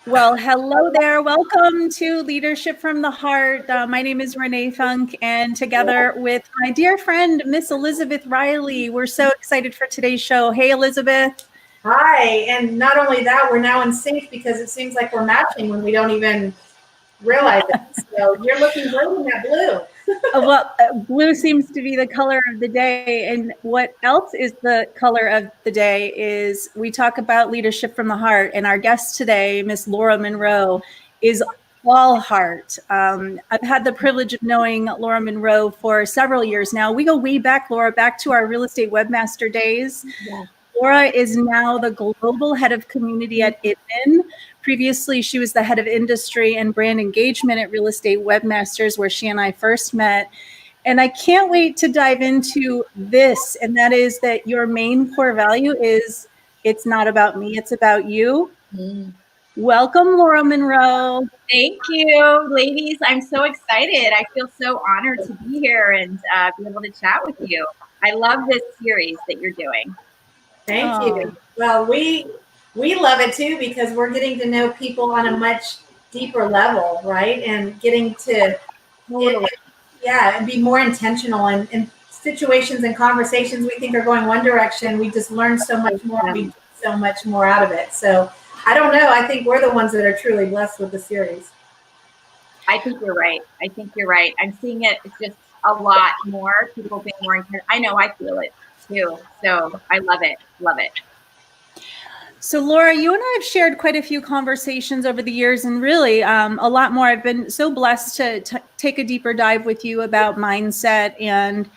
Well, hello there. Welcome to Leadership from the Heart. My name is Renee Funk, and together with my dear friend, Miss Elizabeth Riley, we're so excited for today's show. Hey, Elizabeth. Hi, and not only that, we're now in sync because it seems like we're matching when we don't even realize it. So you're looking great in that blue. Blue seems to be the color of the day. And what else is the color of the day is we talk about leadership from the heart. And our guest today, Miss Laura Monroe, is all heart. I've had the privilege of knowing Laura Monroe for several years now. We go way back, Laura, back to our real estate webmaster days. Yeah. Laura is now the global head of community at Inman. Previously, she was the head of industry and brand engagement at Real Estate Webmasters, where she and I first met. And I can't wait to dive into this. And that is that your main core value is it's not about me, it's about you. Welcome, Laura Monroe. Thank you, ladies. I'm so excited. I feel so honored to be here and be able to chat with you. I love this series that you're doing. Thank you. Well, we love it too because we're getting to know people on a much deeper level, right? And getting to and be more intentional in situations and conversations we think are going one direction. We just learn so much more. We get so much more out of it. So I don't know. I think we're the ones that are truly blessed with the series. I think you're right. I'm seeing it. It's just a lot more people being more intentional. I know I feel it too. So I love it. Love it. So Laura, you and I have shared quite a few conversations over the years, and really a lot more. I've been so blessed to take a deeper dive with you about mindset. And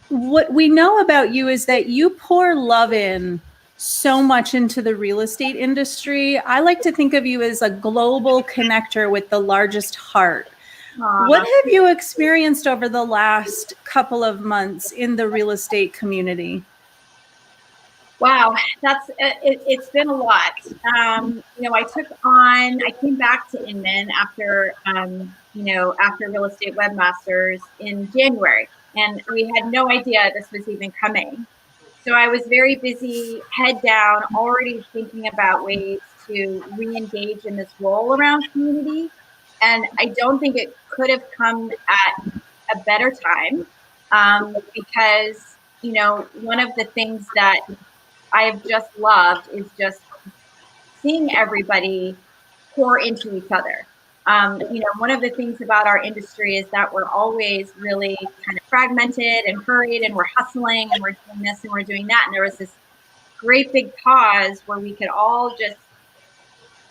what we know about you is that you pour love in so much into the real estate industry. I like to think of you as a global connector with the largest heart. What have you experienced over the last couple of months in the real estate community? Wow, it's been a lot. I came back to Inman after Real Estate Webmasters in January, and we had no idea this was even coming. So I was very busy, head down, already thinking about ways to re-engage in this role around community. And I don't think it could have come at a better time because, one of the things that I've just loved is just seeing everybody pour into each other. One of the things about our industry is that we're always really kind of fragmented and hurried, and we're hustling and we're doing this and we're doing that. And there was this great big pause where we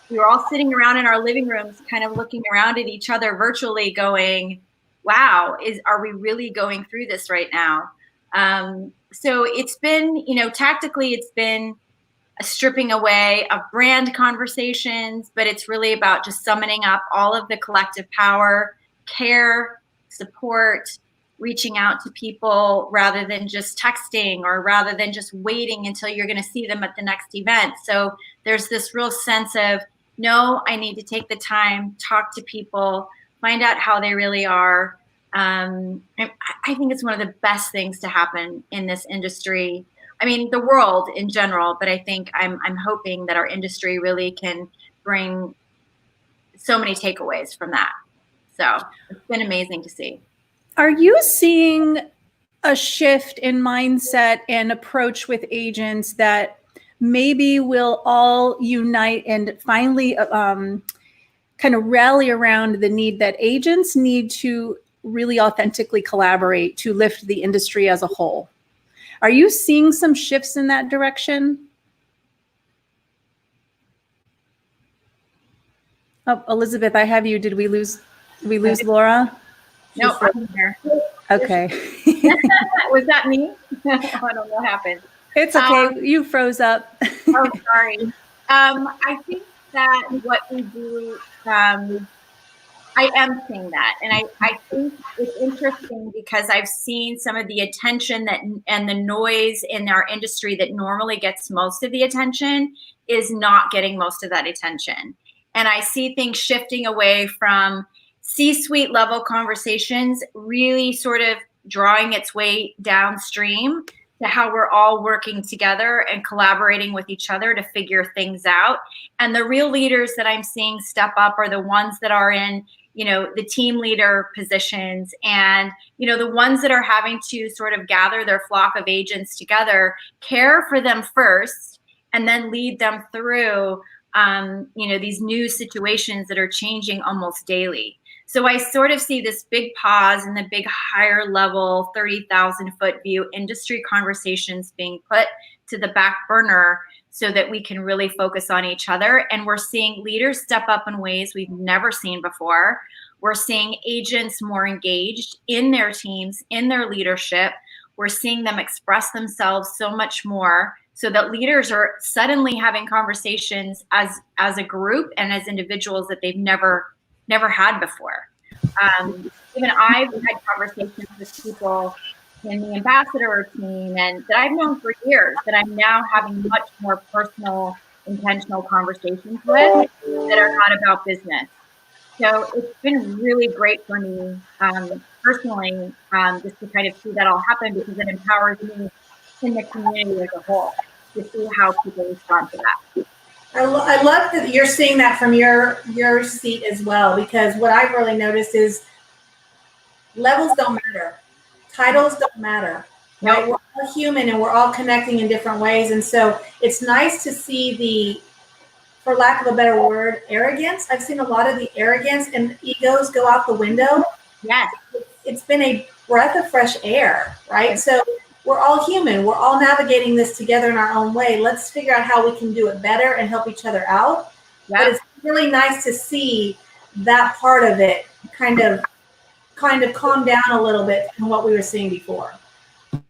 were all sitting around in our living rooms, kind of looking around at each other virtually going, wow, are we really going through this right now? So it's been, tactically, it's been a stripping away of brand conversations, but it's really about just summoning up all of the collective power, care, support, reaching out to people rather than just texting or rather than just waiting until you're going to see them at the next event. So there's this real sense of, no, I need to take the time, talk to people, find out how they really are. I think it's one of the best things to happen in this industry. I mean, the world in general, but I think I'm hoping that our industry really can bring so many takeaways from that. So it's been amazing to see. Are you seeing a shift in mindset and approach with agents that maybe we'll all unite and finally kind of rally around the need that agents need to really authentically collaborate to lift the industry as a whole? Are you seeing some shifts in that direction? Oh, Elizabeth, I have you. Did we lose Laura? No, I'm here. Okay. Was that me? I don't know what happened. It's okay. You froze up. Oh, sorry. I think that what we do, I am seeing that. And I think it's interesting because I've seen some of the attention and the noise in our industry that normally gets most of the attention is not getting most of that attention. And I see things shifting away from C-suite level conversations, really sort of drawing its way downstream to how we're all working together and collaborating with each other to figure things out. And the real leaders that I'm seeing step up are the ones that are in, the team leader positions, and, the ones that are having to sort of gather their flock of agents together, care for them first, and then lead them through, these new situations that are changing almost daily. So I sort of see this big pause in the big higher level 30,000 foot view industry conversations being put to the back burner so that we can really focus on each other. And we're seeing leaders step up in ways we've never seen before. We're seeing agents more engaged in their teams, in their leadership. We're seeing them express themselves so much more, so that leaders are suddenly having conversations as a group and as individuals that they've never had before. Even I've had conversations with people in the ambassador team and that I've known for years that I'm now having much more personal, intentional conversations with that are not about business. So it's been really great for me personally, just to kind of see that all happen, because it empowers me in the community as a whole to see how people respond to that. I love that you're seeing that from your seat as well, because what I've really noticed is levels don't matter. Titles don't matter, right? Nope. We're all human and we're all connecting in different ways. And so it's nice to see the, for lack of a better word, arrogance. I've seen a lot of the arrogance and egos go out the window. Yes. It's been a breath of fresh air, right? So we're all human. We're all navigating this together in our own way. Let's figure out how we can do it better and help each other out. Yep. But it's really nice to see that part of it kind of calm down a little bit from what we were seeing before.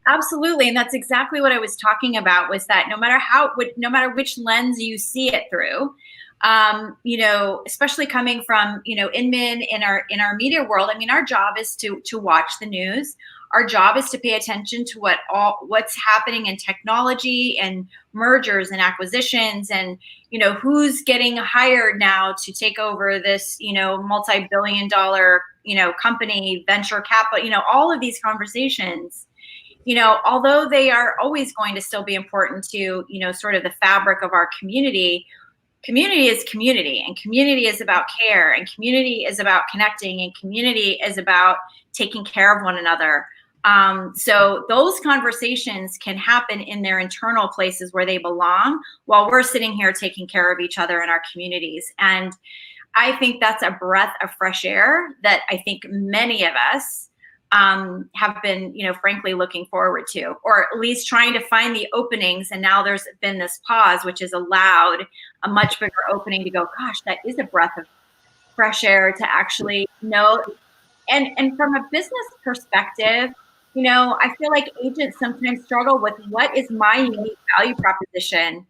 Absolutely. And that's exactly what I was talking about, was that no matter which lens you see it through, especially coming from, Inman in our media world, I mean, our job is to watch the news. Our job is to pay attention to what's happening in technology and mergers and acquisitions, and, who's getting hired now to take over this, multi-billion-dollar, company, venture capital, all of these conversations. Although they are always going to still be important to, sort of the fabric of our community, community is community, and community is about care, and community is about connecting, and community is about taking care of one another. So those conversations can happen in their internal places where they belong, while we're sitting here taking care of each other in our communities. And I think that's a breath of fresh air that I think many of us have been, frankly looking forward to, or at least trying to find the openings. And now there's been this pause, which has allowed a much bigger opening to go, gosh, that is a breath of fresh air to actually know. And from a business perspective, I feel like agents sometimes struggle with, what is my unique value proposition?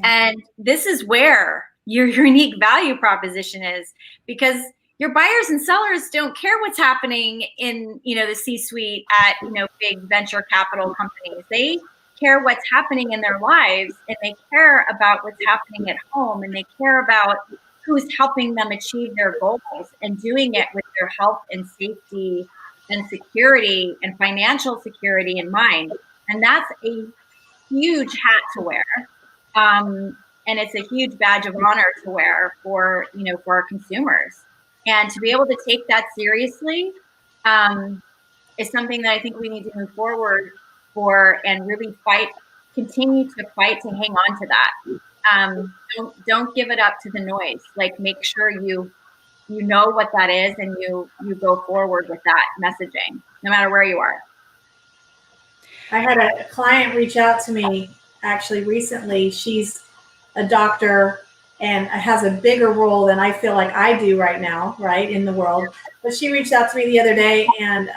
And this is where your unique value proposition is, because your buyers and sellers don't care what's happening in, the C-suite at, big venture capital companies. They care what's happening in their lives, and they care about what's happening at home, and they care about who's helping them achieve their goals, and doing it with their health and safety and security and financial security in mind. And that's a huge hat to wear. And it's a huge badge of honor to wear for our consumers. And to be able to take that seriously is something that I think we need to move forward for, and really continue to fight to hang on to that. Don't give it up to the noise. Like, make sure you know what that is, and you go forward with that messaging, no matter where you are. I had a client reach out to me actually recently. She's a doctor and has a bigger role than I feel like I do right now, right, in the world. But she reached out to me the other day, and,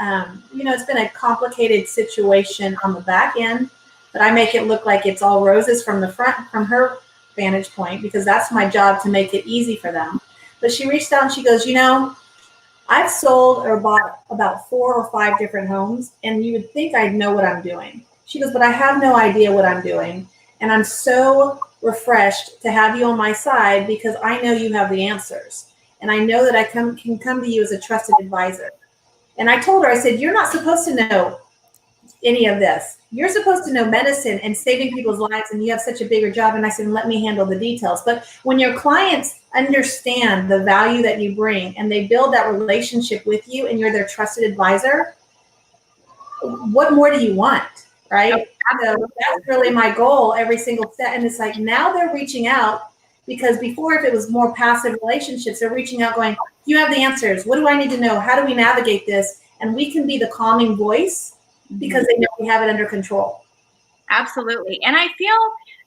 it's been a complicated situation on the back end, but I make it look like it's all roses from the front, from her vantage point, because that's my job, to make it easy for them. But she reached out and she goes, I've sold or bought about 4 or 5 different homes, and you would think I'd know what I'm doing. She goes, but I have no idea what I'm doing. And I'm so refreshed to have you on my side, because I know you have the answers. And I know that I can come to you as a trusted advisor. And I told her, I said, you're not supposed to know any of this. You're supposed to know medicine and saving people's lives, and you have such a bigger job. And I said, let me handle the details. But when your clients understand the value that you bring and they build that relationship with you and you're their trusted advisor, what more do you want, right? So that's really my goal every single step. And it's like now they're reaching out, because before, if it was more passive relationships, they're reaching out going, you have the answers. What do I need to know? How do we navigate this? And we can be the calming voice because they know we have it under control. Absolutely. And I feel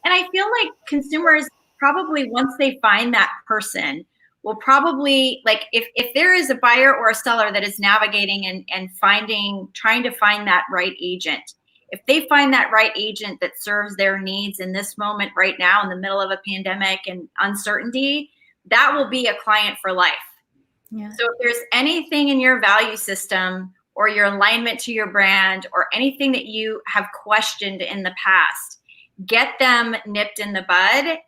like consumers probably, once they find that person, will probably, like, if there is a buyer or a seller that is navigating and trying to find that right agent, if they find that right agent that serves their needs in this moment right now in the middle of a pandemic and uncertainty, that will be a client for life. Yeah. So if there's anything in your value system or your alignment to your brand or anything that you have questioned in the past, get them nipped in the bud,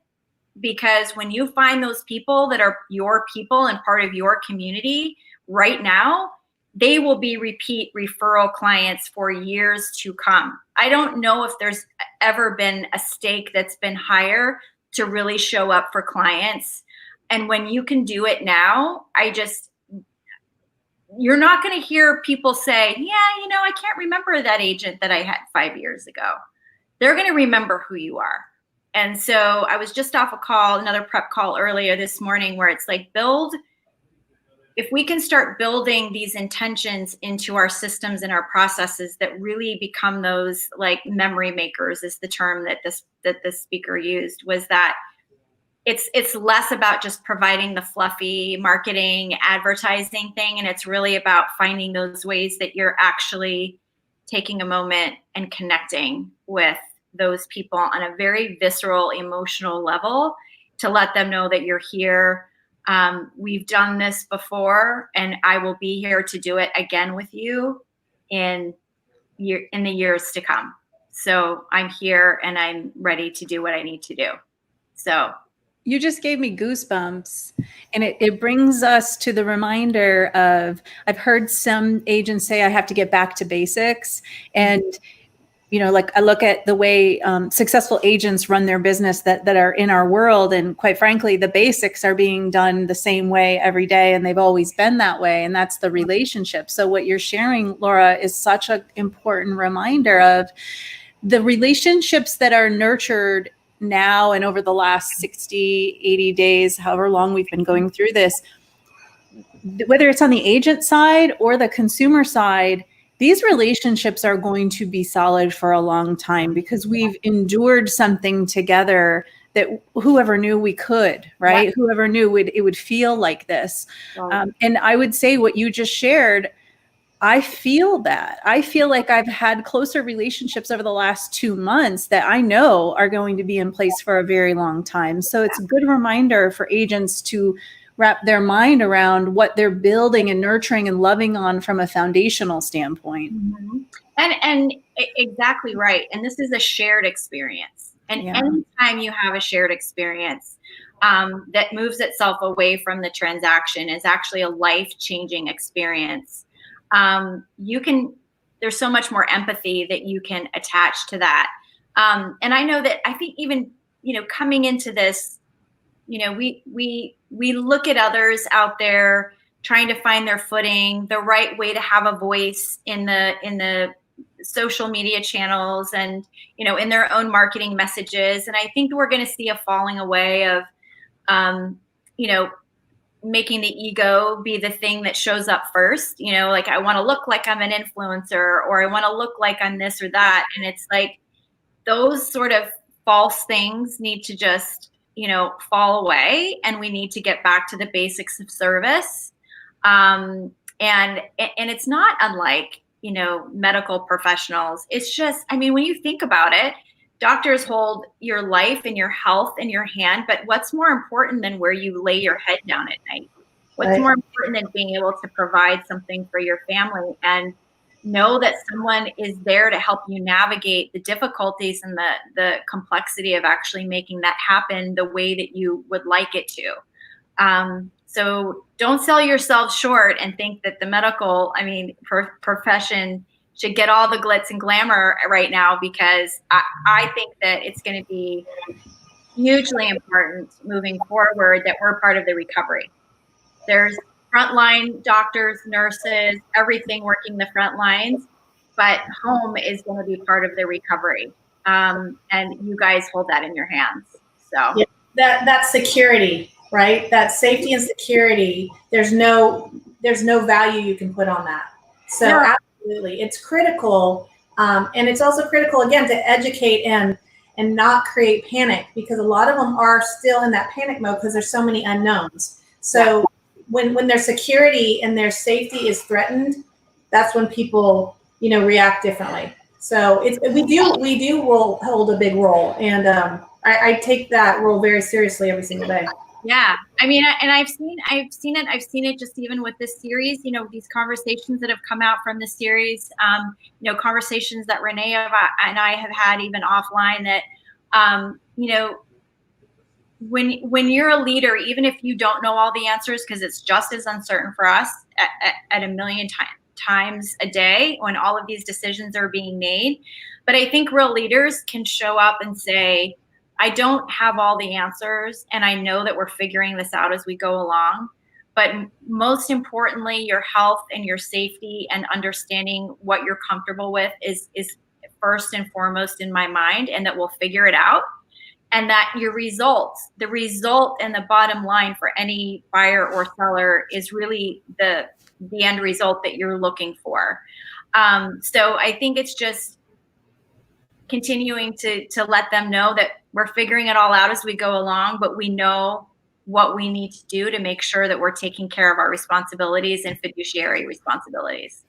because when you find those people that are your people and part of your community right now, they will be repeat referral clients for years to come. I don't know if there's ever been a stake that's been higher to really show up for clients. And when you can do it now, you're not going to hear people say, yeah, I can't remember that agent that I had 5 years ago. They're going to remember who you are. And so I was just off a call, another prep call earlier this morning, where it's like, if we can start building these intentions into our systems and our processes that really become those, like, memory makers is the term that this speaker used, was that it's less about just providing the fluffy marketing, advertising thing. And it's really about finding those ways that you're actually taking a moment and connecting with those people on a very visceral, emotional level to let them know that you're here. We've done this before, and I will be here to do it again with you in the years to come. So I'm here and I'm ready to do what I need to do. So you just gave me goosebumps, and it brings us to the reminder of, I've heard some agents say I have to get back to basics. And, like I look at the way successful agents run their business that are in our world. And quite frankly, the basics are being done the same way every day. And they've always been that way. And that's the relationship. So what you're sharing, Laura, is such an important reminder of the relationships that are nurtured now and over the last 60, 80 days, however long we've been going through this, whether it's on the agent side or the consumer side, these relationships are going to be solid for a long time because we've endured something together that whoever knew we could, right? Yeah. Whoever knew it would feel like this. Wow. And I would say what you just shared, I feel that. I feel like I've had closer relationships over the last 2 months that I know are going to be in place for a very long time. So it's a good reminder for agents to wrap their mind around what they're building and nurturing and loving on from a foundational standpoint. Mm-hmm. And exactly right. And this is a shared experience. And anytime you have a shared experience that moves itself away from the transaction is actually a life-changing experience. There's so much more empathy that you can attach to that. And I know that, I think even, coming into this, we look at others out there trying to find their footing, the right way to have a voice in the social media channels and, in their own marketing messages. And I think we're going to see a falling away of, making the ego be the thing that shows up first, like I want to look like I'm an influencer, or I want to look like I'm this or that. And it's like those sort of false things need to just, fall away. And we need to get back to the basics of service. And it's not unlike, medical professionals. It's just, when you think about it, doctors hold your life and your health in your hand, but what's more important than where you lay your head down at night? What's more important than being able to provide something for your family and know that someone is there to help you navigate the difficulties and the complexity of actually making that happen the way that you would like it to. So don't sell yourself short and think that the medical, profession to get all the glitz and glamour right now, because I think that it's going to be hugely important moving forward that we're part of the recovery. There's frontline doctors, nurses, everything working the front lines, but home is going to be part of the recovery. And you guys hold that in your hands. So yeah, that security, right? That safety and security, there's no value you can put on that. So no. Absolutely, it's critical. And it's also critical, again, to educate and not create panic, because a lot of them are still in that panic mode because there's so many unknowns. So when their security and their safety is threatened, that's when people, react differently. So we do hold a big role, and I take that role very seriously every single day. Yeah, I mean, and I've seen it just even with this series, these conversations that have come out from this series, conversations that Renee and I have had even offline, that, when you're a leader, even if you don't know all the answers, because it's just as uncertain for us at a million times a day when all of these decisions are being made. But I think real leaders can show up and say, I don't have all the answers, and I know that we're figuring this out as we go along. But most importantly, your health and your safety and understanding what you're comfortable with is first and foremost in my mind, and that we'll figure it out. And that the result and the bottom line for any buyer or seller is really the end result that you're looking for. So I think it's just continuing to let them know that we're figuring it all out as we go along, but we know what we need to do to make sure that we're taking care of our responsibilities and fiduciary responsibilities.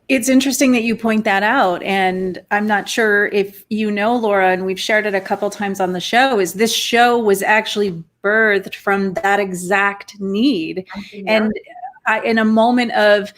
It's interesting that you point that out. And I'm not sure if Laura, and we've shared it a couple times on the show, is this show was actually birthed from that exact need. And in a moment of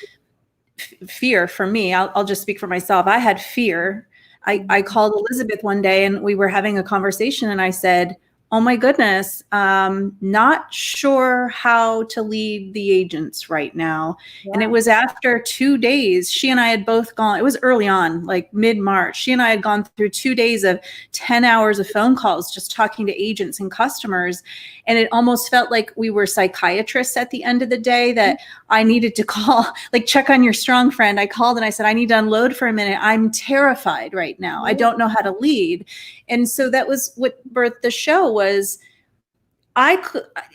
fear for me, I'll just speak for myself. I had fear. I called Elizabeth one day and we were having a conversation, and I said, oh my goodness, not sure how to lead the agents right now. Yeah. And it was after 2 days, she and I had both gone, it was early on, like mid-March, she and I had gone through 2 days of 10 hours of phone calls, just talking to agents and customers. And it almost felt like we were psychiatrists at the end of the day, that I needed to call, like, check on your strong friend. I called and I said, I need to unload for a minute. I'm terrified right now. I don't know how to lead. And so that was what birthed the show. Was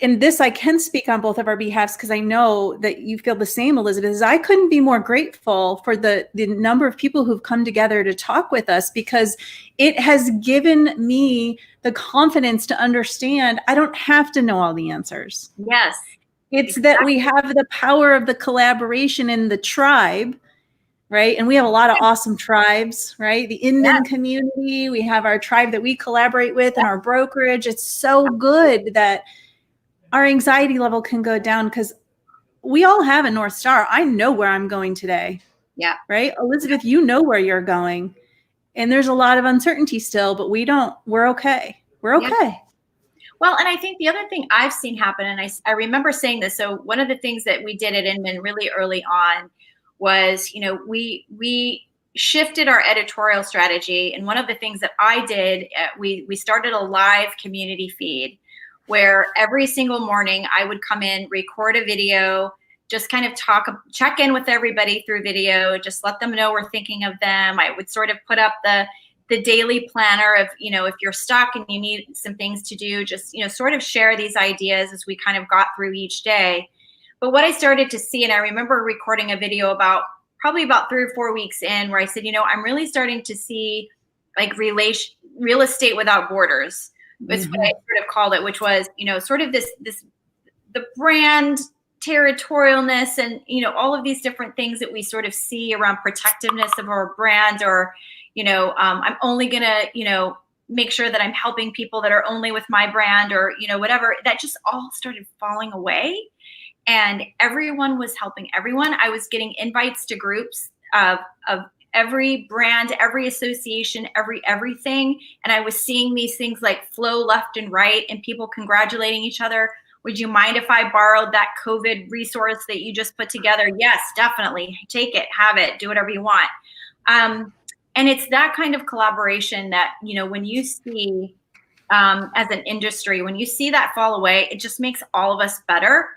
and this I can speak on both of our behalves, because I know that you feel the same, Elizabeth, is I couldn't be more grateful for the number of people who've come together to talk with us, because it has given me the confidence to understand I don't have to know all the answers. Yes. It's exactly. That we have the power of the collaboration in the tribe, right? And we have a lot of awesome tribes, right? The Inman community, we have our tribe that we collaborate with and our brokerage. It's so good that our anxiety level can go down, because we all have a North Star. I know where I'm going today. Yeah. Right? Elizabeth, you know where you're going. And there's a lot of uncertainty still, but we're okay. We're okay. Yeah. Well, and I think the other thing I've seen happen, and I remember saying this, so one of the things that we did at Inman really early on was, we shifted our editorial strategy. And one of the things that I did, we started a live community feed where every single morning I would come in, record a video, just kind of check in with everybody through video, just let them know we're thinking of them. I would sort of put up the daily planner of, if you're stuck and you need some things to do, just, sort of share these ideas as we kind of got through each day. But what I started to see, and I remember recording a video probably about 3 or 4 weeks in, where I said, I'm really starting to see like real estate without borders. That's what I sort of called it, which was, sort of the brand territorialness and, all of these different things that we sort of see around protectiveness of our brand, or, I'm only going to, make sure that I'm helping people that are only with my brand, or, whatever. That just all started falling away. And everyone was helping everyone. I was getting invites to groups of every brand, every association, everything. And I was seeing these things like flow left and right, and people congratulating each other. Would you mind if I borrowed that COVID resource that you just put together? Yes, definitely. Take it, have it, do whatever you want. And it's that kind of collaboration that, you know, when you see as an industry, when you see that fall away, it just makes all of us better,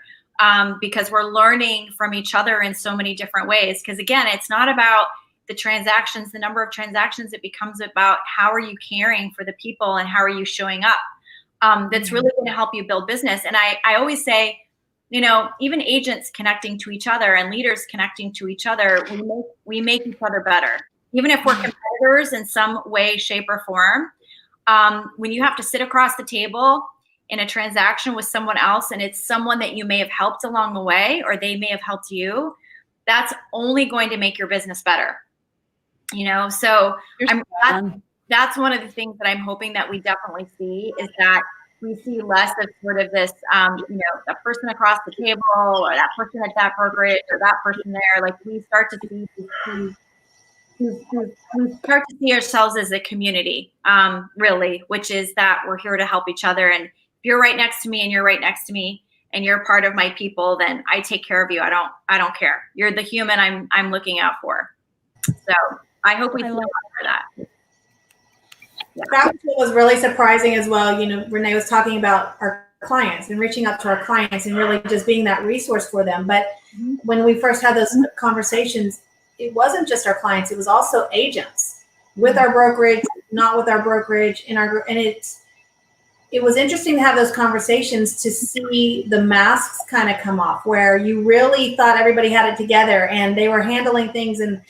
because we're learning from each other in so many different ways. Because again, it's not about the transactions, the number of transactions. It becomes about how are you caring for the people and how are you showing up. That's really going to help you build business. And I always say, you know, even agents connecting to each other and leaders connecting to each other, we make each other better. Even if we're competitors in some way, shape, or form, when you have to sit across the table in a transaction with someone else, and it's someone that you may have helped along the way, or they may have helped you, that's only going to make your business better. You know, so that's one of the things that I'm hoping that we definitely see, is that we see less of sort of this, you know, that person across the table, or that person at that brokerage, or that person there. Like, we start to see we start to see ourselves as a community, really, which is that we're here to help each other. And if you're right next to me and you're right next to me and you're part of my people, then I take care of you. I don't care. You're the human I'm looking out for. So I hope we see a lot for that. Yeah. That was really surprising as well. You know, Renee was talking about our clients and reaching out to our clients and really just being that resource for them. But when we first had those conversations, it wasn't just our clients, it was also agents with our brokerage, not with our brokerage, in our group. And it was interesting to have those conversations, to see the masks kind of come off, where you really thought everybody had it together and they were handling things and,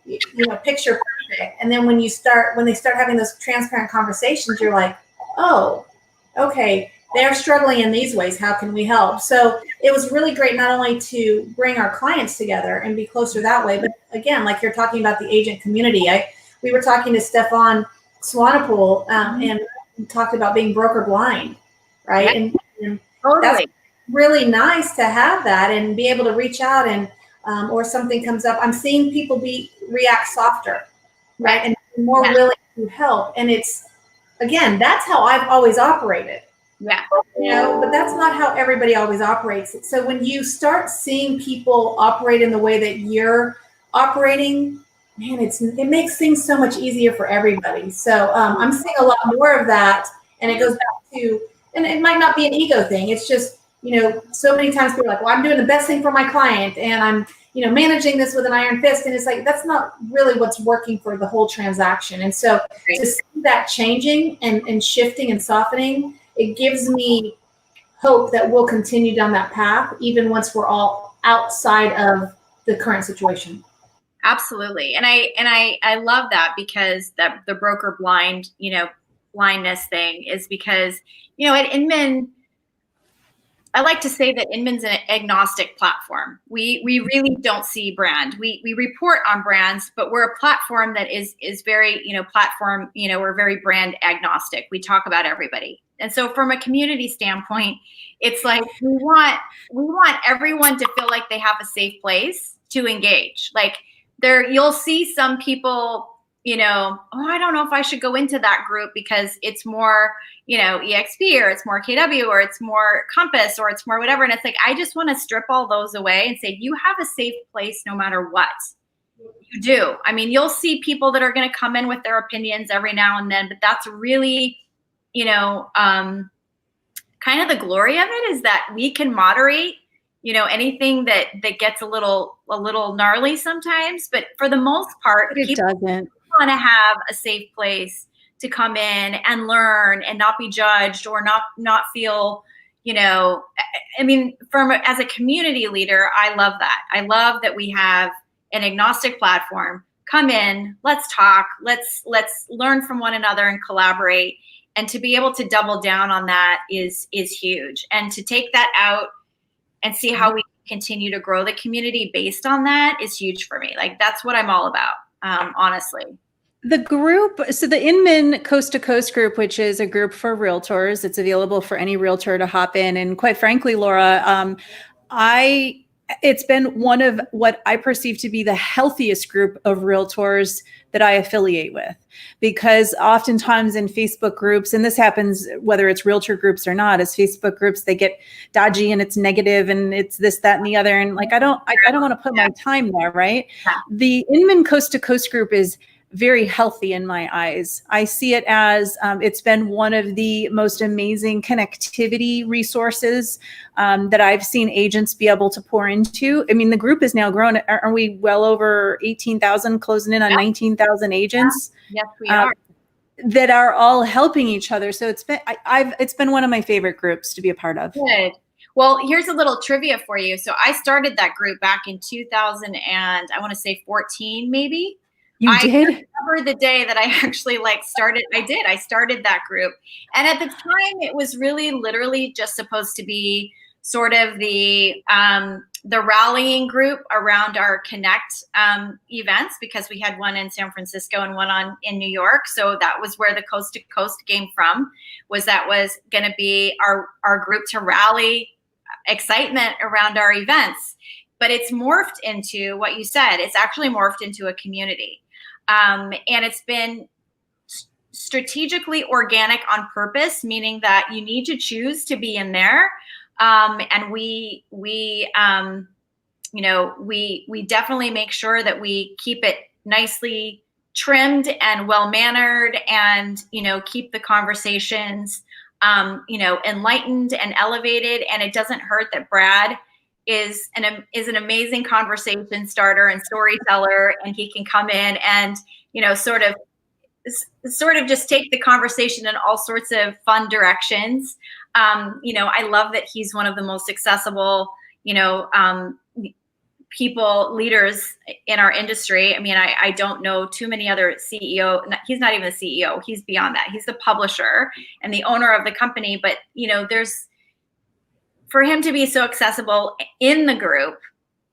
you know, picture perfect. And then when they start having those transparent conversations, you're like, oh, okay, they're struggling in these ways. How can we help? So it was really great, not only to bring our clients together and be closer that way, but again, like you're talking about the agent community. We were talking to Stefan Swanepoel, and talked about being broker blind, right? And Totally. That's really nice to have that and be able to reach out and or something comes up. I'm seeing people react softer, right? And more willing to help. And it's, again, that's how I've always operated. Yeah. You know, but that's not how everybody always operates. So when you start seeing people operate in the way that you're operating, man, it makes things so much easier for everybody. So I'm seeing a lot more of that. And it goes back to, and it might not be an ego thing. It's just, you know, so many times people are like, well, I'm doing the best thing for my client and I'm, you know, managing this with an iron fist. And it's like, that's not really what's working for the whole transaction. And so to see that changing and shifting and softening, it gives me hope that we'll continue down that path, even once we're all outside of the current situation. Absolutely. And I love that, because the broker blindness thing is because, you know, at Inman, I like to say that Inman's an agnostic platform. We really don't see brand. We report on brands, but we're a platform that is very, you know, we're very brand agnostic. We talk about everybody. And so from a community standpoint, it's like we want everyone to feel like they have a safe place to engage. Like, you'll see some people, you know, oh, I don't know if I should go into that group because it's more, you know, EXP, or it's more KW, or it's more Compass, or it's more whatever. And it's like, I just want to strip all those away and say, you have a safe place no matter what you do. I mean, you'll see people that are going to come in with their opinions every now and then, but that's really, you know, kind of the glory of it, is that we can moderate, you know, anything that gets a little gnarly sometimes, but for the most part, people want to have a safe place to come in and learn and not be judged, or not feel, you know, I mean, as a community leader, I love that. I love that we have an agnostic platform. Come in, let's talk, let's learn from one another and collaborate. And to be able to double down on that is huge. And to take that out and see how we continue to grow the community based on that is huge for me. Like, that's what I'm all about, honestly. The group, so the Inman Coast to Coast group, which is a group for realtors, it's available for any realtor to hop in. And quite frankly, Laura, I it's been one of what I perceive to be the healthiest group of realtors that I affiliate with, because oftentimes in Facebook groups, and this happens whether it's realtor groups or not, as Facebook groups, they get dodgy and it's negative and it's this, that, and the other. And like, I don't want to put my time there, right? Yeah. The Inman Coast to Coast group is very healthy in my eyes. I see it as it's been one of the most amazing connectivity resources that I've seen agents be able to pour into. I mean, the group is now grown. Are we well over 18,000, closing in on 19,000 agents? Yes, we are. That are all helping each other. So it's been one of my favorite groups to be a part of. Good. Well, here's a little trivia for you. So I started that group back in 2000 and I want to say 14, maybe. You did? I remember the day that I actually started. I started that group. And at the time it was really literally just supposed to be sort of the rallying group around our Connect events, because we had one in San Francisco and one in New York. So that was where the Coast to Coast came from, was going to be our group to rally excitement around our events. But it's morphed into what you said. It's actually morphed into a community. And it's been strategically organic on purpose, meaning that you need to choose to be in there. And we definitely make sure that we keep it nicely trimmed and well-mannered, and, keep the conversations, enlightened and elevated. And it doesn't hurt that Brad is an amazing conversation starter and storyteller, and he can come in and, sort of just take the conversation in all sorts of fun directions. I love that he's one of the most accessible, leaders in our industry. I mean, I don't know too many other CEO. He's not even the CEO. He's beyond that. He's the publisher and the owner of the company. But, for him to be so accessible in the group,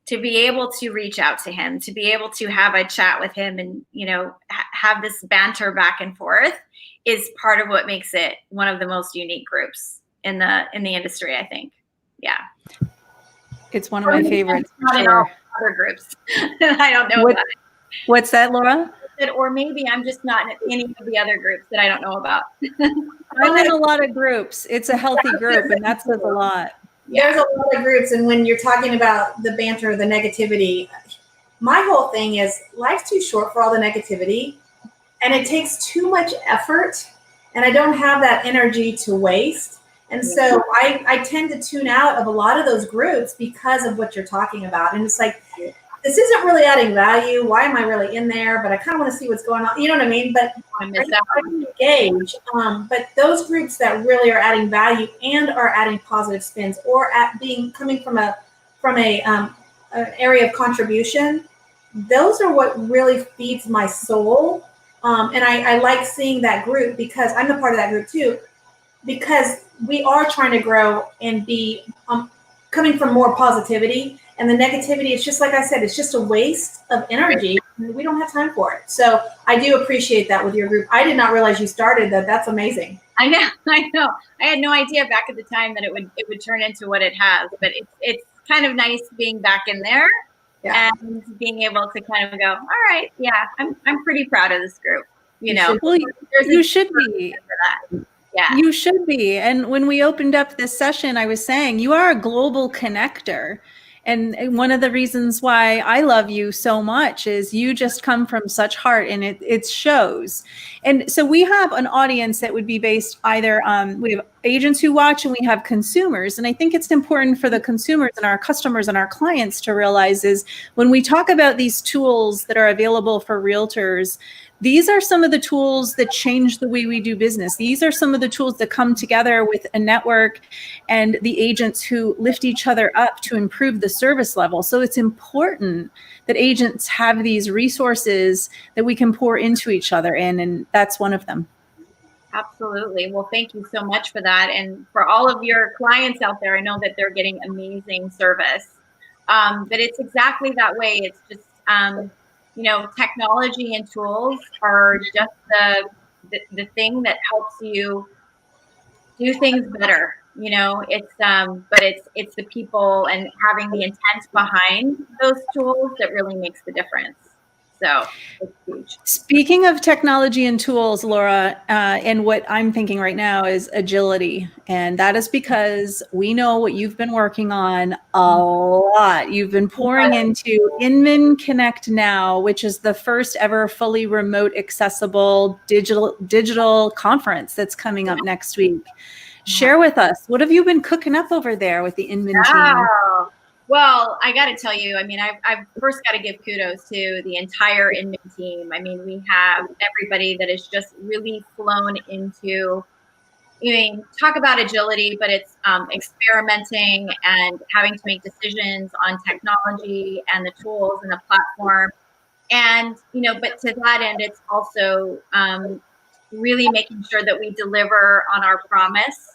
to be able to reach out to him, to be able to have a chat with him and, have this banter back and forth, is part of what makes it one of the most unique groups in the industry, I think. Yeah. It's one of my favorites. Not in all other groups. I don't know about it. What's that, Laura? Or maybe I'm just not in any of the other groups that I don't know about. I'm in a lot of groups. It's a healthy group, and that says a lot. There's a lot of groups, and when you're talking about the banter, the negativity, my whole thing is life's too short for all the negativity, and it takes too much effort, and I don't have that energy to waste. And so I tend to tune out of a lot of those groups because of what you're talking about. And it's like, this isn't really adding value. Why am I really in there? But I kind of want to see what's going on. You know what I mean? But I engage. But those groups that really are adding value and are adding positive spins, or coming from an area of contribution, those are what really feeds my soul. And I like seeing that group, because I'm a part of that group too, because we are trying to grow and be coming from more positivity. And the negativity, it's just like I said, it's just a waste of energy. We don't have time for it. So I do appreciate that with your group. I did not realize you started that. That's amazing. I know. I had no idea back at the time that it would turn into what it has. But it's kind of nice being back in there, and being able to kind of go, all right, yeah, I'm pretty proud of this group. Well, you should be. Yeah. You should be. And when we opened up this session, I was saying you are a global connector. And one of the reasons why I love you so much is you just come from such heart, and it shows. And so we have an audience that would be based either, we have agents who watch, and we have consumers. And I think it's important for the consumers and our customers and our clients to realize is when we talk about these tools that are available for realtors, these are some of the tools that change the way we do business. These are some of the tools that come together with a network and the agents who lift each other up to improve the service level. So it's important that agents have these resources that we can pour into each other in, and that's one of them. Absolutely. Well, thank you so much for that. And for all of your clients out there, I know that they're getting amazing service. But it's exactly that way. It's just, technology and tools are just the thing that helps you do things better. You know, but it's the people and having the intent behind those tools that really makes the difference. So it's huge. Speaking of technology and tools, Laura, and what I'm thinking right now is agility. And that is because we know what you've been working on a lot. You've been pouring into Inman Connect now, which is the first ever fully remote accessible digital conference that's coming up next week. Share with us, what have you been cooking up over there with the Inman team? Well, I got to tell you, I mean, I've first got to give kudos to the entire Inman team. I mean, we have everybody that is just really flown into, I mean, talk about agility, but it's experimenting and having to make decisions on technology and the tools and the platform. And, you know, but to that end, it's also really making sure that we deliver on our promise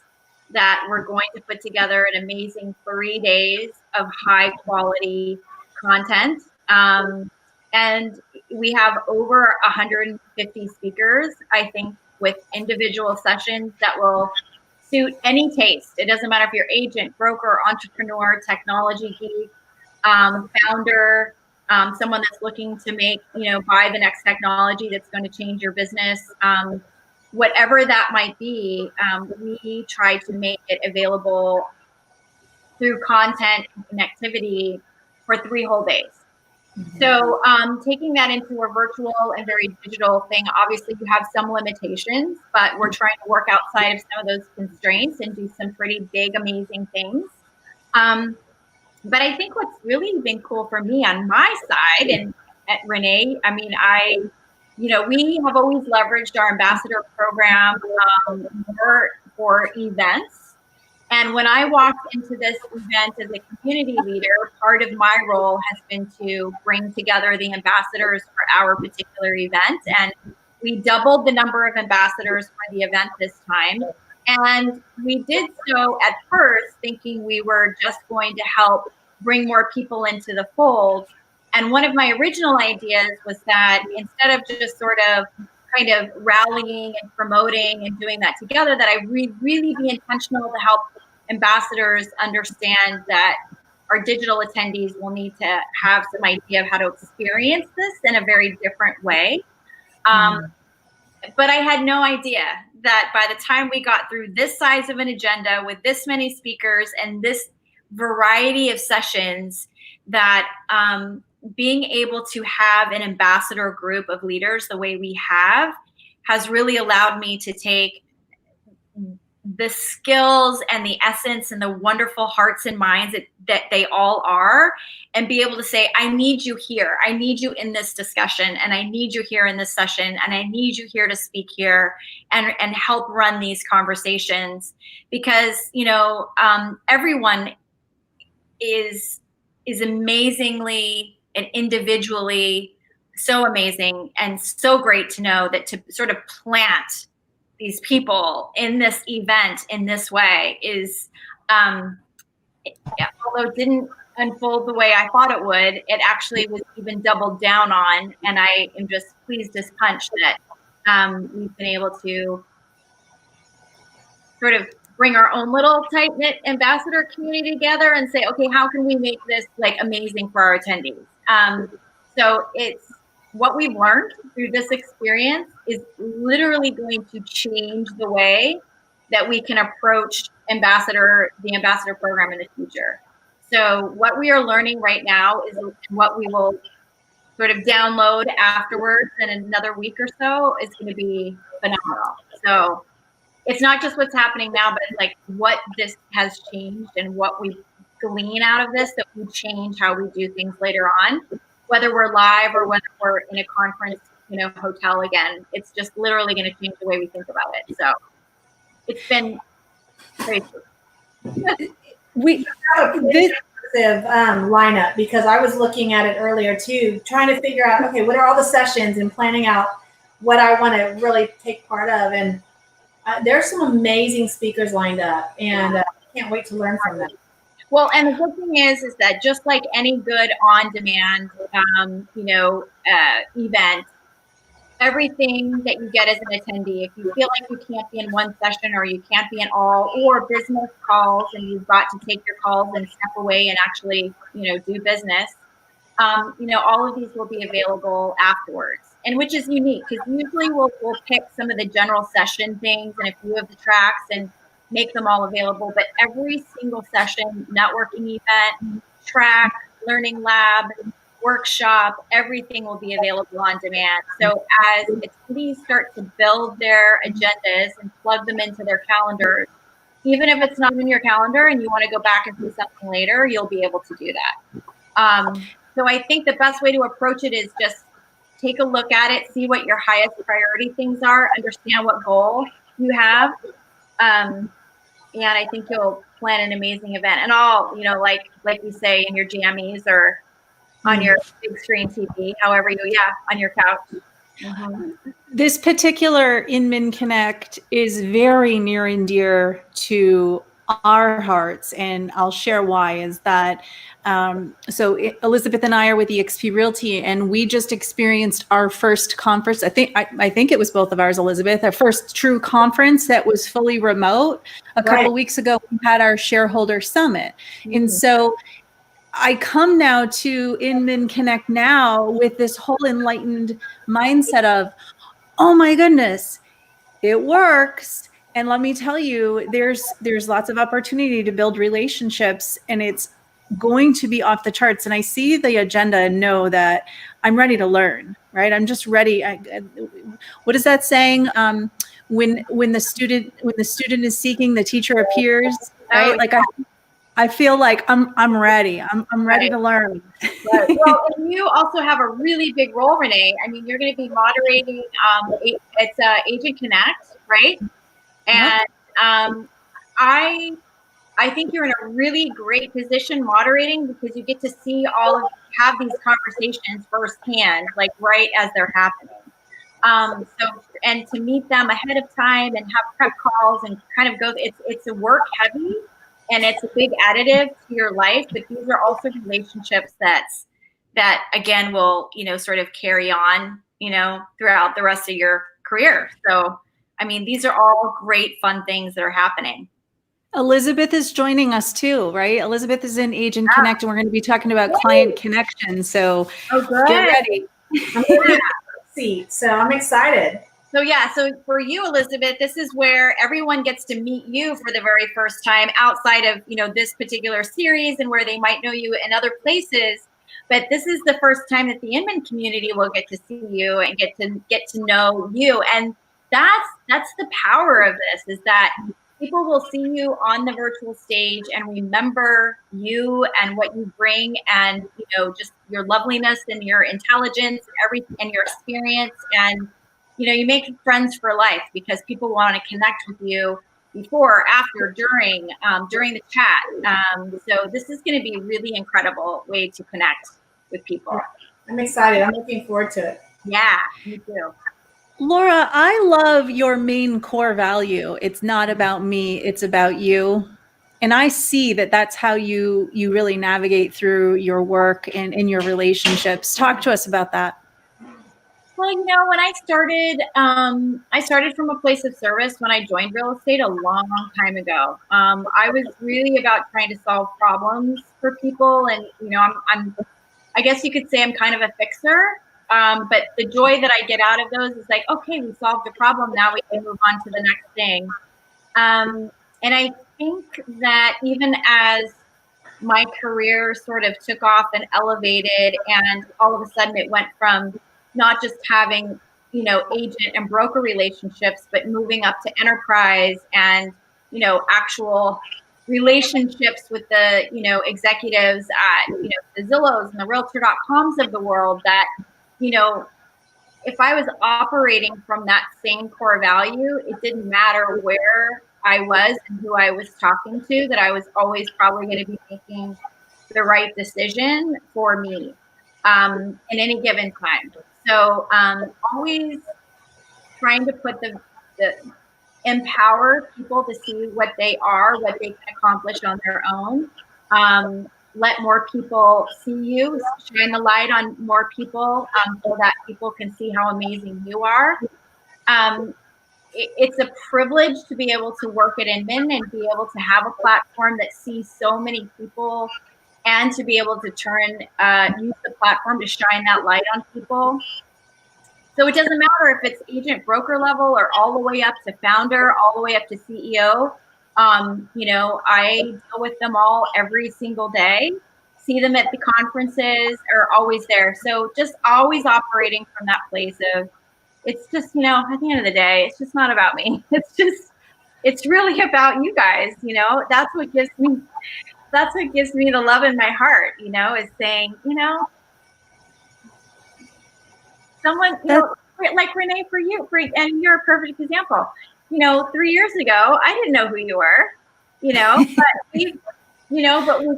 that we're going to put together an amazing 3 days of high quality content. And we have over 150 speakers, I think, with individual sessions that will suit any taste. It doesn't matter if you're agent, broker, entrepreneur, technology geek, founder, someone that's looking to make, you know, buy the next technology that's going to change your business. Whatever that might be, we try to make it available through content and connectivity for 3 whole days. Mm-hmm. So taking that into a virtual and very digital thing, obviously you have some limitations, but we're trying to work outside of some of those constraints and do some pretty big, amazing things. But I think what's really been cool for me on my side and at Renee, I mean, you know, we have always leveraged our ambassador program for events. And when I walked into this event as a community leader, part of my role has been to bring together the ambassadors for our particular event. And we doubled the number of ambassadors for the event this time. And we did so at first thinking we were just going to help bring more people into the fold. And one of my original ideas was that instead of just sort of kind of rallying and promoting and doing that together, that I really be intentional to help ambassadors understand that our digital attendees will need to have some idea of how to experience this in a very different way. But I had no idea that by the time we got through this size of an agenda with this many speakers and this variety of sessions, that being able to have an ambassador group of leaders the way we have has really allowed me to take the skills and the essence and the wonderful hearts and minds that they all are, and be able to say, I need you here. I need you in this discussion, and I need you here in this session, and I need you here to speak here and help run these conversations. Because, you know, everyone is amazingly and individually so amazing and so great to know that to sort of plant these people in this event in this way is, although it didn't unfold the way I thought it would, it actually was even doubled down on. And I am just pleased as punch that we've been able to sort of bring our own little tight-knit ambassador community together and say, okay, how can we make this like amazing for our attendees? So it's what we've learned through this experience is literally going to change the way that we can approach the ambassador program in the future. So what we are learning right now is what we will sort of download afterwards in another week or so is going to be phenomenal. So it's not just what's happening now, but it's like what this has changed and what we glean out of this that we change how we do things later on, whether we're live or whether we're in a conference, you know, hotel again. It's just literally going to change the way we think about it. So it's been crazy. We have a pretty impressive lineup, because I was looking at it earlier too, trying to figure out, okay, what are all the sessions and planning out what I want to really take part of. And there's some amazing speakers lined up, and I can't wait to learn from them. Well, and the good thing is that just like any good on-demand, event, everything that you get as an attendee. If you feel like you can't be in one session or you can't be in all, or business calls and you've got to take your calls and step away and actually, do business, all of these will be available afterwards, and which is unique because usually we'll pick some of the general session things and a few of the tracks and make them all available. But every single session, networking event, track, learning lab, workshop, everything will be available on demand. So as attendees start to build their agendas and plug them into their calendars, even if it's not in your calendar and you want to go back and see something later, you'll be able to do that. So I think the best way to approach it is just take a look at it, see what your highest priority things are, understand what goal you have. And I think you'll plan an amazing event. And all, like you say, in your jammies or on your big screen TV, however on your couch. Mm-hmm. This particular Inman Connect is very near and dear to our hearts, and I'll share why. Is that Elizabeth and I are with eXp Realty, and we just experienced our first conference. I think it was both of ours, Elizabeth. Our first true conference that was fully remote. A couple of weeks ago, we had our shareholder summit, and so I come now to Inman Connect now with this whole enlightened mindset of, oh my goodness, it works. And let me tell you, there's lots of opportunity to build relationships, and it's going to be off the charts. And I see the agenda and know that I'm ready to learn, right? I'm just ready. What is that saying? When the student is seeking, the teacher appears, right? Like I feel like I'm ready. I'm ready to learn. Right. Well, and you also have a really big role, Renee. I mean, you're going to be moderating. It's Agent Connect, right? And I think you're in a really great position moderating because you get to see have these conversations firsthand, like right as they're happening. And to meet them ahead of time and have prep calls and kind of go. It's a work heavy. And it's a big additive to your life, but these are also relationships that again will, sort of carry on, throughout the rest of your career. So, I mean, these are all great, fun things that are happening. Elizabeth is joining us too, right? Elizabeth is in Agent Connect, and we're going to be talking about client connection. So get ready. I'm in the seat, so I'm excited. So for you, Elizabeth, this is where everyone gets to meet you for the very first time outside of, this particular series and where they might know you in other places. But this is the first time that the Inman community will get to see you and get to know you. And that's the power of this, is that people will see you on the virtual stage and remember you and what you bring and, just your loveliness and your intelligence and everything and your experience. And you make friends for life because people want to connect with you before, after, during the chat. So this is going to be a really incredible way to connect with people. I'm excited. I'm looking forward to it. Yeah, me too. Laura, I love your main core value. It's not about me, it's about you. And I see that that's how you really navigate through your work and in your relationships. Talk to us about that. Well, when I started from a place of service when I joined real estate a long time ago. I was really about trying to solve problems for people. And, I guess you could say I'm kind of a fixer. But the joy that I get out of those is like, okay, we solved the problem. Now we can move on to the next thing. And I think that even as my career sort of took off and elevated, and all of a sudden it went from not just having, agent and broker relationships, but moving up to enterprise and, actual relationships with the, executives at, the Zillows and the Realtor.coms of the world, that, if I was operating from that same core value, it didn't matter where I was and who I was talking to, that I was always probably going to be making the right decision for me in any given time. So always trying to put the empower people to see what they are, what they can accomplish on their own. let more people see you, shine the light on more people, so that people can see how amazing you are. It's a privilege to be able to work at Inman and be able to have a platform that sees so many people, and to be able to use the platform to shine that light on people. So it doesn't matter if it's agent broker level or all the way up to founder, all the way up to CEO. I deal with them all every single day, see them at the conferences, are always there. So just always operating from that place of, it's just, at the end of the day, it's just not about me. It's really about you guys. That's what gives me the love in my heart, is saying, someone, like Renee, for you, and you're a perfect example. 3 years ago, I didn't know who you were, but we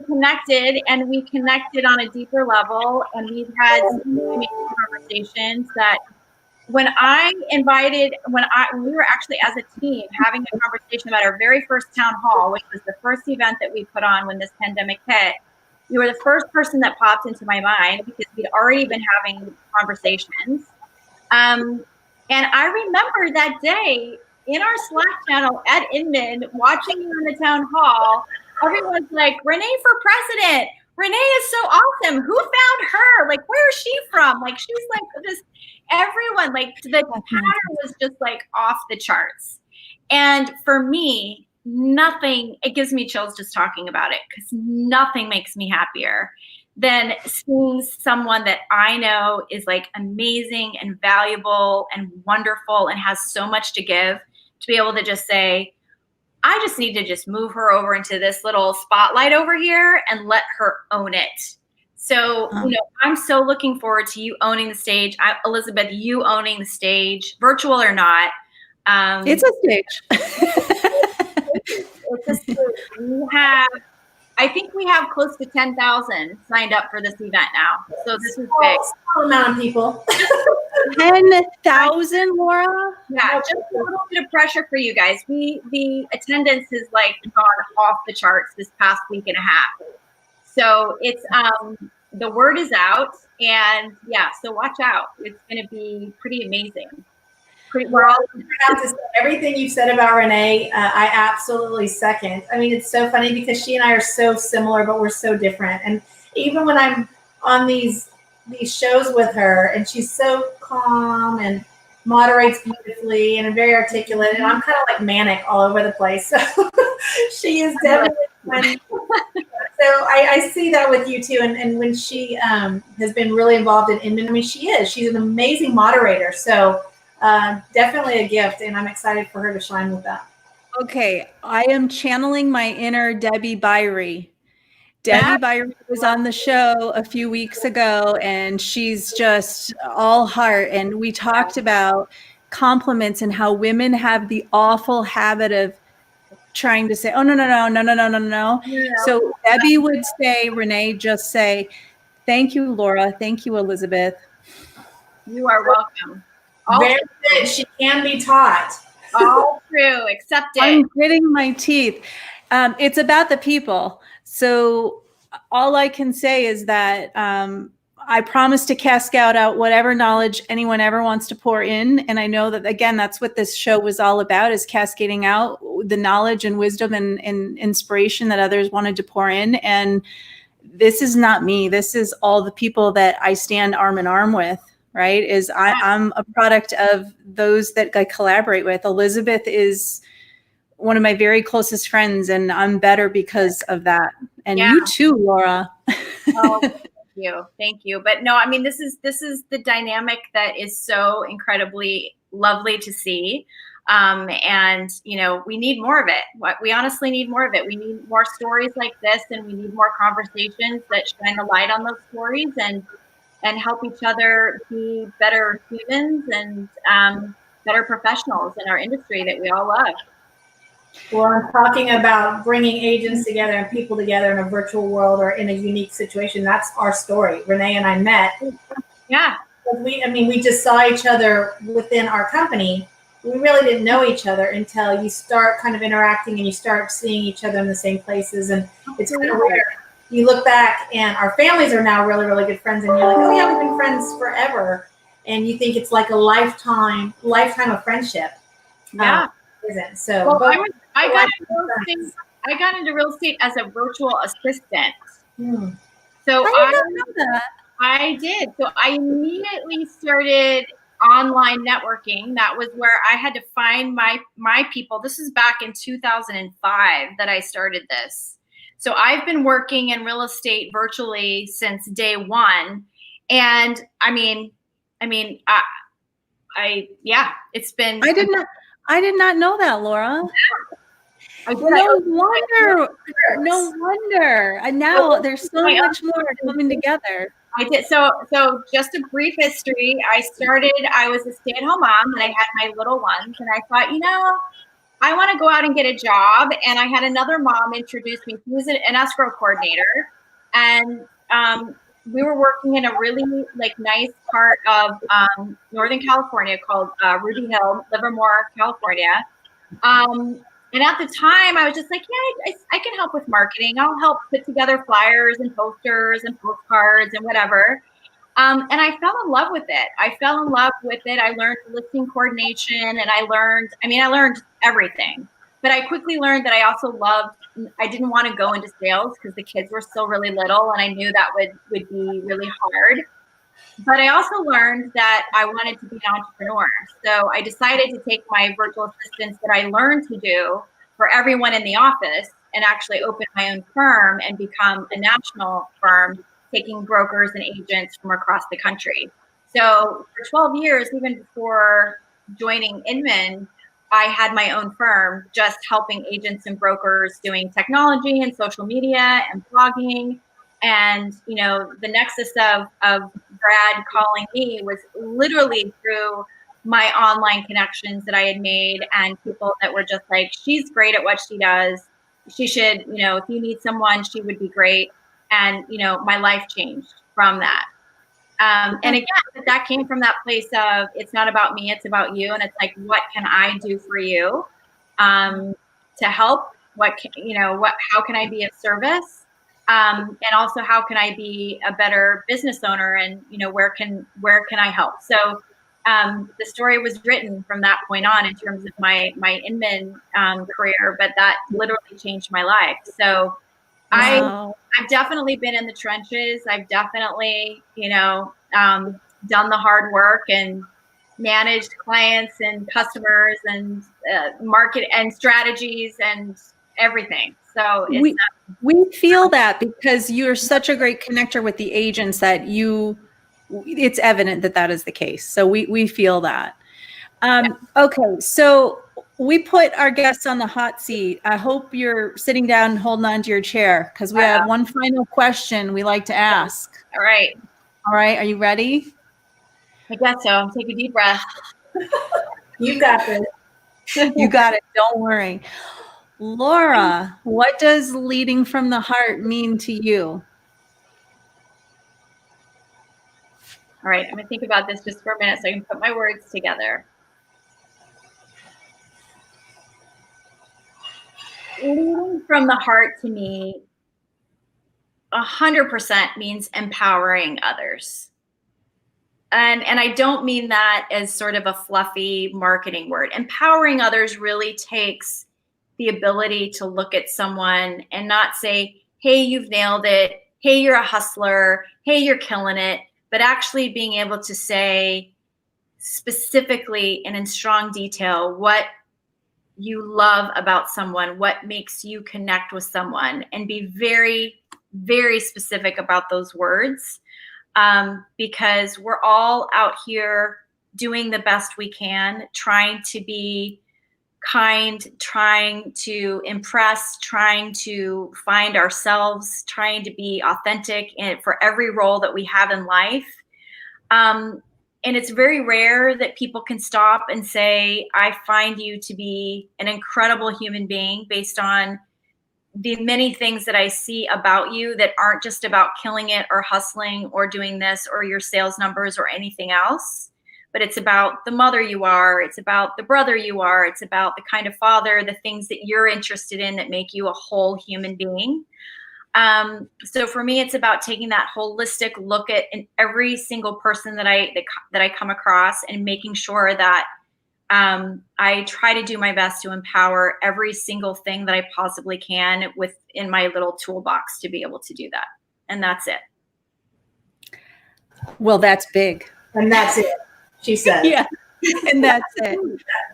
connected, and we connected on a deeper level, and we've had some amazing conversations that when we were actually as a team having a conversation about our very first town hall, which was the first event that we put on when this pandemic hit, you were the first person that popped into my mind because we'd already been having conversations. And I remember that day in our Slack channel at Inman, watching you in the town hall, everyone's like, Renee for president. Renee is so awesome. Who found her? Like, where is she from? Like, she's like this, everyone, like the pattern was just like off the charts. And for me, it gives me chills just talking about it, because nothing makes me happier than seeing someone that I know is like amazing and valuable and wonderful and has so much to give, to be able to just say, I just need to just move her over into this little spotlight over here and let her own it. So, I'm so looking forward to you owning the stage. Elizabeth, you owning the stage, virtual or not. It's a stage. It's a stage. I think we have close to 10,000 signed up for this event now. So this is big. Small amount of people. 10,000, Laura? Yeah, just a little bit of pressure for you guys. The attendance has like gone off the charts this past week and a half. So it's the word is out, and yeah, so watch out. It's going to be pretty amazing. We're all have to say everything you said about Renee. I absolutely second. I mean, it's so funny because she and I are so similar, but we're so different. And even when I'm on these shows with her, and she's so calm and moderates beautifully and very articulate, and I'm kind of like manic all over the place. So she is definitely fun. So I see that with you too. And when she has been really involved in Inman, I mean, she's an amazing moderator. So definitely a gift, and I'm excited for her to shine with that. Okay, I am channeling my inner Debbie Byrie. Debbie Byrie was on the show a few weeks ago, and she's just all heart. And we talked about compliments and how women have the awful habit of trying to say, oh, no. So Debbie would say, Renee, just say, thank you, Laura. Thank you, Elizabeth. You are welcome. Very good. She can be taught. All true. Accept it. I'm gritting my teeth. It's about the people. So all I can say is that I promise to cascade out whatever knowledge anyone ever wants to pour in. And I know that, again, that's what this show was all about, is cascading out the knowledge and wisdom and inspiration that others wanted to pour in. And this is not me. This is all the people that I stand arm in arm with. Right? I'm a product of those that I collaborate with. Elizabeth is one of my very closest friends, and I'm better because of that. And you too, Laura. Oh, thank you. But no, I mean, this is the dynamic that is so incredibly lovely to see. And we need more of it. We honestly need more of it. We need more stories like this, and we need more conversations that shine the light on those stories and help each other be better humans and better professionals in our industry that we all love. Well, I'm talking about bringing agents together and people together in a virtual world or in a unique situation. That's our story. Renee and I met. Yeah. We just saw each other within our company. We really didn't know each other until you start kind of interacting and you start seeing each other in the same places. And it's kind of rare. you look back and our families are now really, really good friends, and you're like, oh yeah, we've been friends forever. And you think it's like a lifetime of friendship. Yeah. Isn't. So well, both I got into real estate as a virtual assistant. So I did not know that. I did. So I immediately started online networking. That was where I had to find my people. This is back in 2005 that I started this. So I've been working in real estate virtually since day one. And I mean, yeah, it's been. I did not know that, Laura. No wonder. And now there's so much more coming together. I did. So just a brief history. I was a stay-at-home mom and I had my little ones, and I thought, I want to go out and get a job. And I had another mom introduce me. She was an escrow coordinator, and we were working in a really nice part of Northern California called Ruby Hill, Livermore, California. And at the time, I was just like, yeah, I can help with marketing. I'll help put together flyers and posters and postcards and whatever. And I fell in love with it. I learned listing coordination, and I learned everything. But I quickly learned that I didn't want to go into sales because the kids were still really little, and I knew that would be really hard. But I also learned that I wanted to be an entrepreneur. So I decided to take my virtual assistants that I learned to do for everyone in the office and actually open my own firm and become a national firm, taking brokers and agents from across the country. So for 12 years, even before joining Inman, I had my own firm just helping agents and brokers doing technology and social media and blogging. And, the nexus of Brad calling me was literally through my online connections that I had made, and people that were just like, she's great at what she does. She should, if you need someone, she would be great. And, my life changed from that. And again, that came from that place of, it's not about me, it's about you. And it's like, what can I do for you to help? How can I be of service? And also, how can I be a better business owner? And where can I help? So the story was written from that point on in terms of my Inman career, but that literally changed my life. So Wow. I've definitely been in the trenches. I've definitely done the hard work and managed clients and customers and market and strategies and everything. So we feel that because you're such a great connector with the agents that it's evident that is the case. So we feel that. Okay, so we put our guests on the hot seat. I hope you're sitting down and holding on to your chair because we have one final question we like to ask. All right. Are you ready? I guess so. Take a deep breath. You got this. You got it. Don't worry. Laura, what does leading from the heart mean to you? All right, I'm going to think about this just for a minute so I can put my words together. Leading from the heart to me 100% means empowering others. And I don't mean that as sort of a fluffy marketing word. Empowering others really takes the ability to look at someone and not say, hey, you've nailed it. Hey, you're a hustler. Hey, you're killing it. But actually being able to say specifically and in strong detail what you love about someone, what makes you connect with someone, and be very, very specific about those words. Because we're all out here doing the best we can, trying to be kind, trying to impress, trying to find ourselves, trying to be authentic for every role that we have in life. And it's very rare that people can stop and say, I find you to be an incredible human being based on the many things that I see about you that aren't just about killing it or hustling or doing this or your sales numbers or anything else, but it's about the mother you are. It's about the brother you are. It's about the kind of father, the things that you're interested in that make you a whole human being. So for me, it's about taking that holistic look at every single person that I come across, and making sure that I try to do my best to empower every single thing that I possibly can within my little toolbox to be able to do that. And that's it. Well, that's big. And that's it, she said. Yeah. And that's it.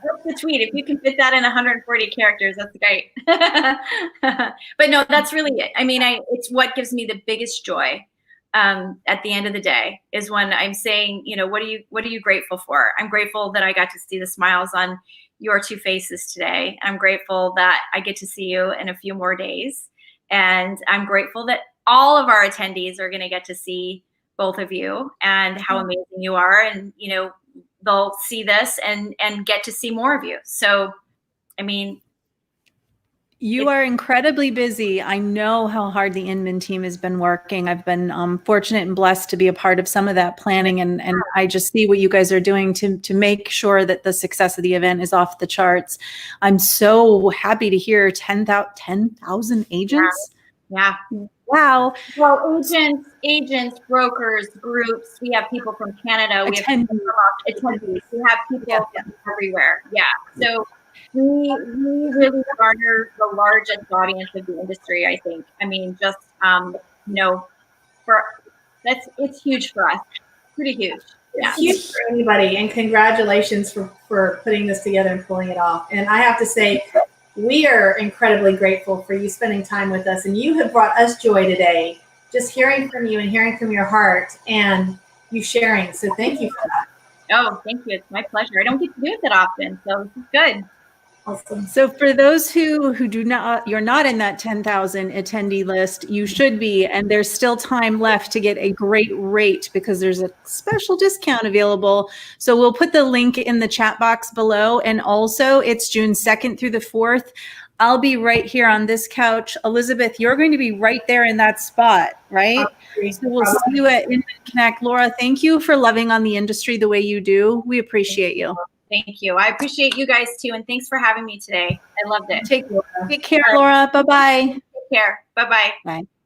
That's the tweet. If you can fit that in 140 characters, that's great. But no, that's really it. I mean, it's what gives me the biggest joy at the end of the day, is when I'm saying, you know, what are you grateful for? I'm grateful that I got to see the smiles on your two faces today. I'm grateful that I get to see you in a few more days. And I'm grateful that all of our attendees are going to get to see both of you and how amazing you are. And, you know, they'll see this and get to see more of you. So, I mean, you are incredibly busy. I know how hard the Inman team has been working. I've been fortunate and blessed to be a part of some of that planning, and I just see what you guys are doing to make sure that the success of the event is off the charts. I'm so happy to hear 10,000 agents. Yeah. Wow. Well, agents, brokers, groups. We have people from Canada. We have people from attendees. We have people from everywhere. Yeah. So we really garner the largest audience of the industry, I think. I mean, just you know, it's huge for us. Pretty huge. Yeah. It's huge for anybody, and congratulations for putting this together and pulling it off. And I have to say, we are incredibly grateful for you spending time with us, and you have brought us joy today, just hearing from you and hearing from your heart and you sharing. So thank you for that. Oh, thank you. It's my pleasure. I don't get to do it that often, so this is good. Awesome. So for those who do not, you're not in that 10,000 attendee list, you should be, and there's still time left to get a great rate because there's a special discount available. So we'll put the link in the chat box below. And also it's June 2nd through the 4th. I'll be right here on this couch. Elizabeth, you're going to be right there in that spot, right? So we'll see you at Inman Connect. Laura, thank you for loving on the industry the way you do. We appreciate you. Thank you. I appreciate you guys too. And thanks for having me today. I loved it. Take care, Laura. Bye-bye. Take care. Bye-bye. Bye.